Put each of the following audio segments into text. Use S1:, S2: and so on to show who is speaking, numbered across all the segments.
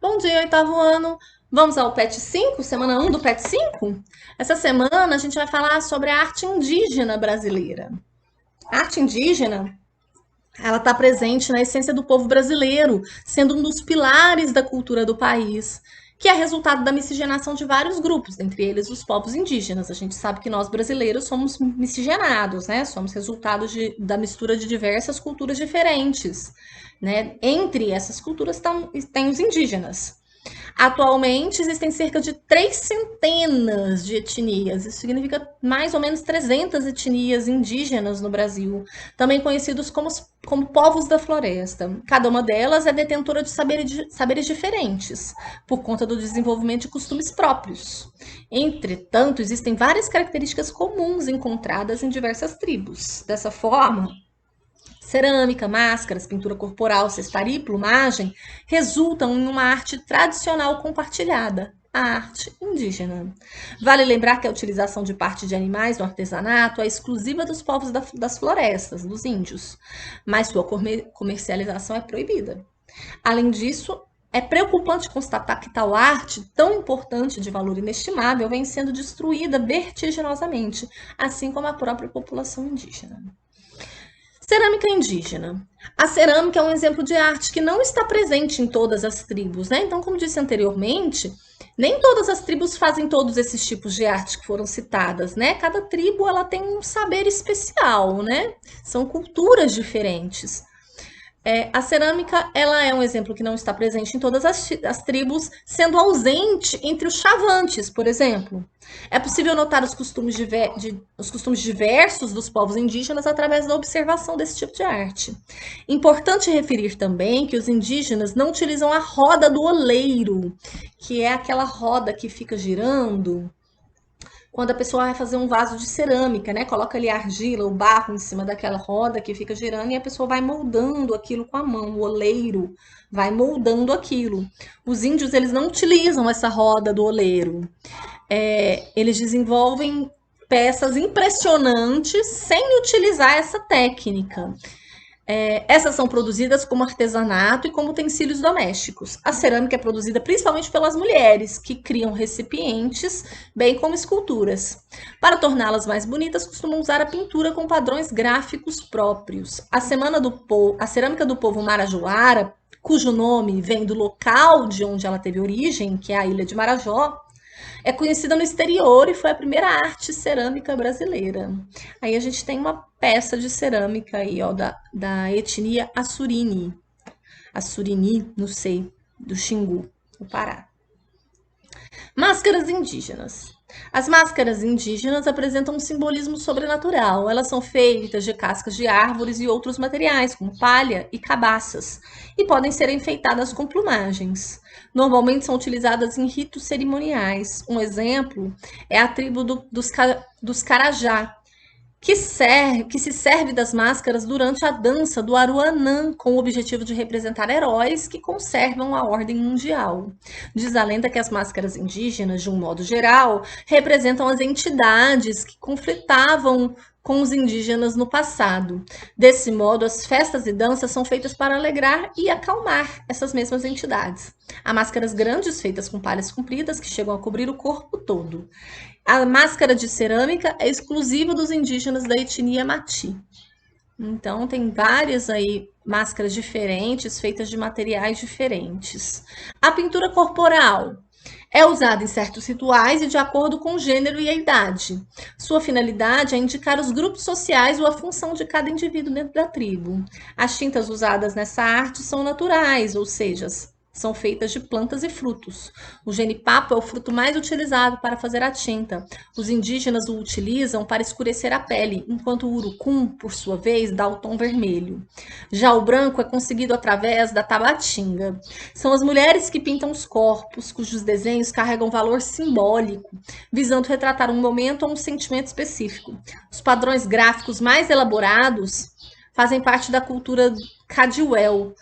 S1: Bom dia, oitavo ano. Vamos ao PET 5, semana 1 do PET 5? Essa semana a gente vai falar sobre a arte indígena brasileira. A arte indígena, ela está presente na essência do povo brasileiro, sendo um dos pilares da cultura do país, que é resultado da miscigenação de vários grupos, entre eles os povos indígenas. A gente sabe que nós brasileiros somos miscigenados, né? Somos resultado da mistura de diversas culturas diferentes, né? Entre essas culturas tem os indígenas. Atualmente existem cerca de 3 centenas de etnias, isso significa mais ou menos 300 etnias indígenas no Brasil, também conhecidos como povos da floresta. Cada uma delas é detentora de saberes diferentes, por conta do desenvolvimento de costumes próprios. Entretanto, existem várias características comuns encontradas em diversas tribos. Dessa forma, cerâmica, máscaras, pintura corporal, cestaria e plumagem resultam em uma arte tradicional compartilhada, a arte indígena. Vale lembrar que a utilização de parte de animais no artesanato é exclusiva dos povos das florestas, dos índios, mas sua comercialização é proibida. Além disso, é preocupante constatar que tal arte, tão importante de valor inestimável, vem sendo destruída vertiginosamente, assim como a própria população indígena. Cerâmica indígena. A cerâmica é um exemplo de arte que não está presente em todas as tribos, né? Então, como disse anteriormente, nem todas as tribos fazem todos esses tipos de arte que foram citadas, né? Cada tribo ela tem um saber especial, né? São culturas diferentes. A cerâmica ela é um exemplo que não está presente em todas as tribos, sendo ausente entre os chavantes, por exemplo. É possível notar os costumes diversos dos povos indígenas através da observação desse tipo de arte. Importante referir também que os indígenas não utilizam a roda do oleiro, que é aquela roda que fica girando quando a pessoa vai fazer um vaso de cerâmica, né? Coloca ali a argila, o barro em cima daquela roda que fica girando e a pessoa vai moldando aquilo com a mão, o oleiro vai moldando aquilo. Os índios, eles não utilizam essa roda do oleiro. Eles desenvolvem peças impressionantes sem utilizar essa técnica. Essas são produzidas como artesanato e como utensílios domésticos. A cerâmica é produzida principalmente pelas mulheres, que criam recipientes, bem como esculturas. Para torná-las mais bonitas, costumam usar a pintura com padrões gráficos próprios. A cerâmica do povo Marajoara, cujo nome vem do local de onde ela teve origem, que é a ilha de Marajó, é conhecida no exterior e foi a primeira arte cerâmica brasileira. Aí a gente tem uma peça de cerâmica aí, ó, da etnia Assurini. Assurini, não sei, do Xingu, do Pará. Máscaras indígenas. As máscaras indígenas apresentam um simbolismo sobrenatural. Elas são feitas de cascas de árvores e outros materiais, como palha e cabaças, e podem ser enfeitadas com plumagens. Normalmente são utilizadas em ritos cerimoniais. Um exemplo é a tribo dos Carajá, que se serve das máscaras durante a dança do Aruanã, com o objetivo de representar heróis que conservam a ordem mundial. Diz a lenda que as máscaras indígenas, de um modo geral, representam as entidades que conflitavam com os indígenas no passado. Desse modo, as festas e danças são feitas para alegrar e acalmar essas mesmas entidades. Há máscaras grandes feitas com palhas compridas que chegam a cobrir o corpo todo. A máscara de cerâmica é exclusiva dos indígenas da etnia Mati. Então, tem várias aí máscaras diferentes, feitas de materiais diferentes. A pintura corporal é usada em certos rituais e de acordo com o gênero e a idade. Sua finalidade é indicar os grupos sociais ou a função de cada indivíduo dentro da tribo. As tintas usadas nessa arte são naturais, ou seja, são feitas de plantas e frutos. O genipapo é o fruto mais utilizado para fazer a tinta. Os indígenas o utilizam para escurecer a pele, enquanto o urucum, por sua vez, dá o tom vermelho. Já o branco é conseguido através da tabatinga. São as mulheres que pintam os corpos, cujos desenhos carregam valor simbólico, visando retratar um momento ou um sentimento específico. Os padrões gráficos mais elaborados fazem parte da cultura Cadiuel.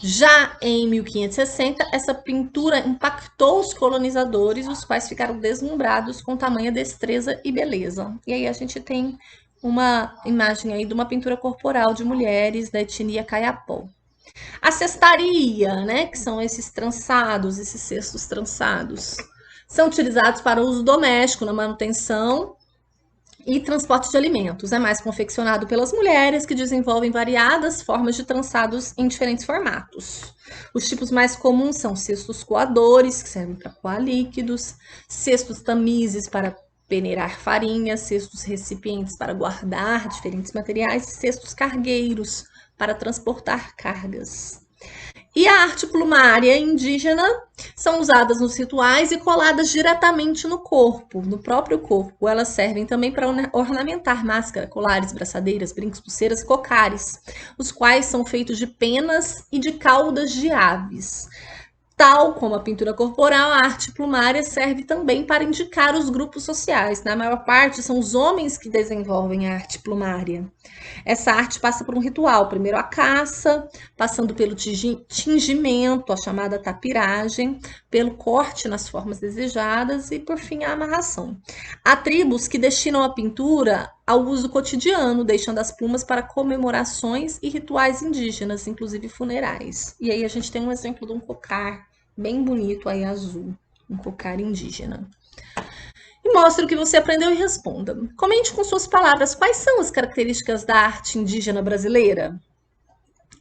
S1: Já em 1560, essa pintura impactou os colonizadores, os quais ficaram deslumbrados com tamanha destreza e beleza. E aí a gente tem uma imagem aí de uma pintura corporal de mulheres da etnia Caiapó. A cestaria, né, que são esses trançados, esses cestos trançados, são utilizados para uso doméstico, na manutenção e transporte de alimentos. É mais confeccionado pelas mulheres, que desenvolvem variadas formas de trançados em diferentes formatos. Os tipos mais comuns são cestos coadores, que servem para coar líquidos, cestos tamizes para peneirar farinha, cestos recipientes para guardar diferentes materiais e cestos cargueiros para transportar cargas. E a arte plumária indígena são usadas nos rituais e coladas diretamente no corpo, no próprio corpo. Elas servem também para ornamentar máscara, colares, braçadeiras, brincos, pulseiras e cocares, os quais são feitos de penas e de caudas de aves. Tal como a pintura corporal, a arte plumária serve também para indicar os grupos sociais. Na maior parte, são os homens que desenvolvem a arte plumária. Essa arte passa por um ritual. Primeiro a caça, passando pelo tingimento, a chamada tapiragem, pelo corte nas formas desejadas e, por fim, a amarração. Há tribos que destinam a pintura ao uso cotidiano, deixando as plumas para comemorações e rituais indígenas, inclusive funerais. E aí a gente tem um exemplo de um cocar bem bonito aí, azul, um cocar indígena. E mostre o que você aprendeu e responda. Comente com suas palavras quais são as características da arte indígena brasileira.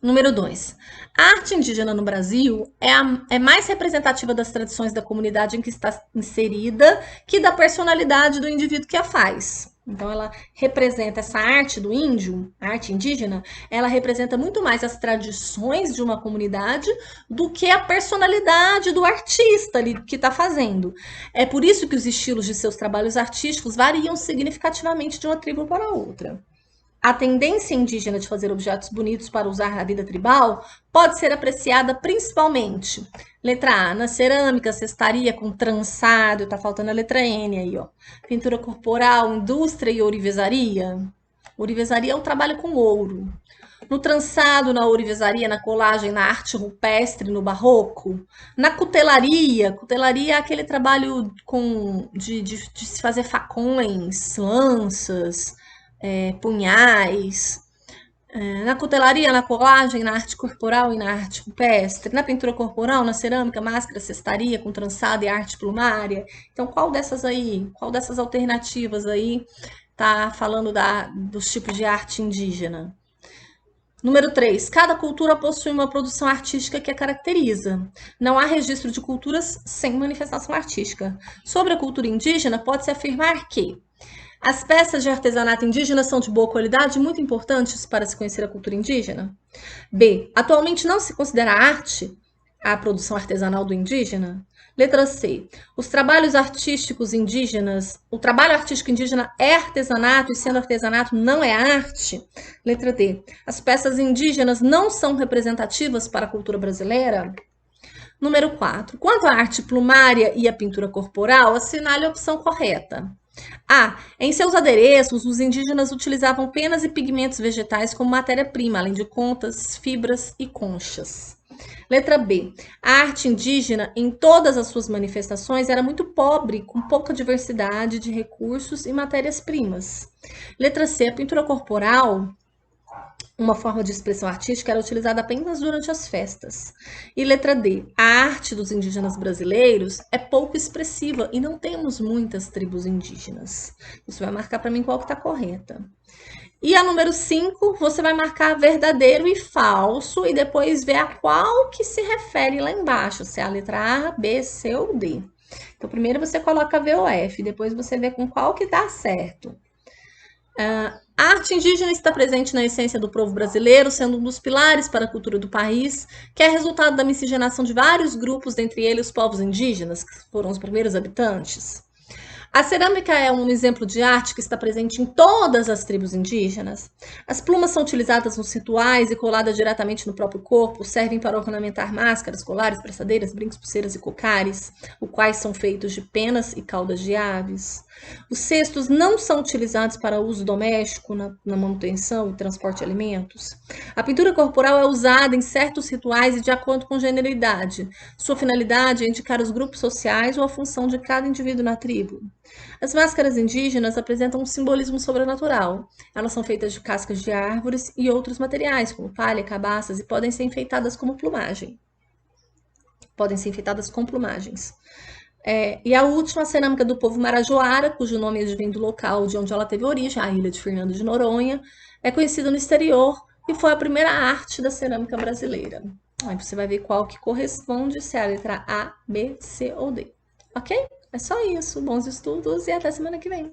S1: Número 2. A arte indígena no Brasil é mais representativa das tradições da comunidade em que está inserida que da personalidade do indivíduo que a faz. Então, ela representa essa arte do índio, a arte indígena, ela representa muito mais as tradições de uma comunidade do que a personalidade do artista ali que está fazendo. É por isso que os estilos de seus trabalhos artísticos variam significativamente de uma tribo para outra. A tendência indígena de fazer objetos bonitos para usar na vida tribal pode ser apreciada principalmente, letra A, na cerâmica, cestaria com trançado, tá faltando a letra N aí, ó. Pintura corporal, indústria e ourivesaria. Ourivesaria é o trabalho com ouro. No trançado, na ourivesaria, na colagem, na arte rupestre, no barroco. Na cutelaria, cutelaria é aquele trabalho de se fazer facões, lanças, punhais, na cutelaria, na colagem, na arte corporal e na arte rupestre, na pintura corporal, na cerâmica, máscara, cestaria com trançado e arte plumária. Então, qual dessas alternativas aí tá falando dos tipos de arte indígena? Número 3. Cada cultura possui uma produção artística que a caracteriza. Não há registro de culturas sem manifestação artística. Sobre a cultura indígena, pode-se afirmar que as peças de artesanato indígena são de boa qualidade e muito importantes para se conhecer a cultura indígena. B. Atualmente não se considera arte a produção artesanal do indígena. Letra C. Os trabalhos artísticos indígenas, o trabalho artístico indígena é artesanato e sendo artesanato não é arte. Letra D. As peças indígenas não são representativas para a cultura brasileira. Número 4. Quanto à arte plumária e à pintura corporal, assinale a opção correta. A. Em seus adereços, os indígenas utilizavam penas e pigmentos vegetais como matéria-prima, além de contas, fibras e conchas. Letra B. A arte indígena, em todas as suas manifestações, era muito pobre, com pouca diversidade de recursos e matérias-primas. Letra C. A pintura corporal, uma forma de expressão artística, era utilizada apenas durante as festas. E letra D. A arte dos indígenas brasileiros é pouco expressiva e não temos muitas tribos indígenas. Você vai marcar para mim qual que está correta. E a número 5, você vai marcar verdadeiro e falso e depois ver a qual que se refere lá embaixo, se é a letra A, B, C ou D. Então, primeiro você coloca V ou F, depois você vê com qual que dá certo. A arte indígena está presente na essência do povo brasileiro, sendo um dos pilares para a cultura do país, que é resultado da miscigenação de vários grupos, dentre eles os povos indígenas, que foram os primeiros habitantes. A cerâmica é um exemplo de arte que está presente em todas as tribos indígenas. As plumas são utilizadas nos rituais e coladas diretamente no próprio corpo, servem para ornamentar máscaras, colares, braçadeiras, brincos, pulseiras e cocares, os quais são feitos de penas e caudas de aves. Os cestos não são utilizados para uso doméstico, na manutenção e transporte de alimentos. A pintura corporal é usada em certos rituais e de acordo com generalidade. Sua finalidade é indicar os grupos sociais ou a função de cada indivíduo na tribo. As máscaras indígenas apresentam um simbolismo sobrenatural. Elas são feitas de cascas de árvores e outros materiais, como palha, cabaças, e podem ser enfeitadas como plumagem. Podem ser enfeitadas com plumagens. E a última, a cerâmica do povo marajoara, cujo nome advém do local de onde ela teve origem, a ilha de Fernando de Noronha, é conhecida no exterior e foi a primeira arte da cerâmica brasileira. Aí você vai ver qual que corresponde, se é a letra A, B, C ou D. Ok? É só isso. Bons estudos e até semana que vem.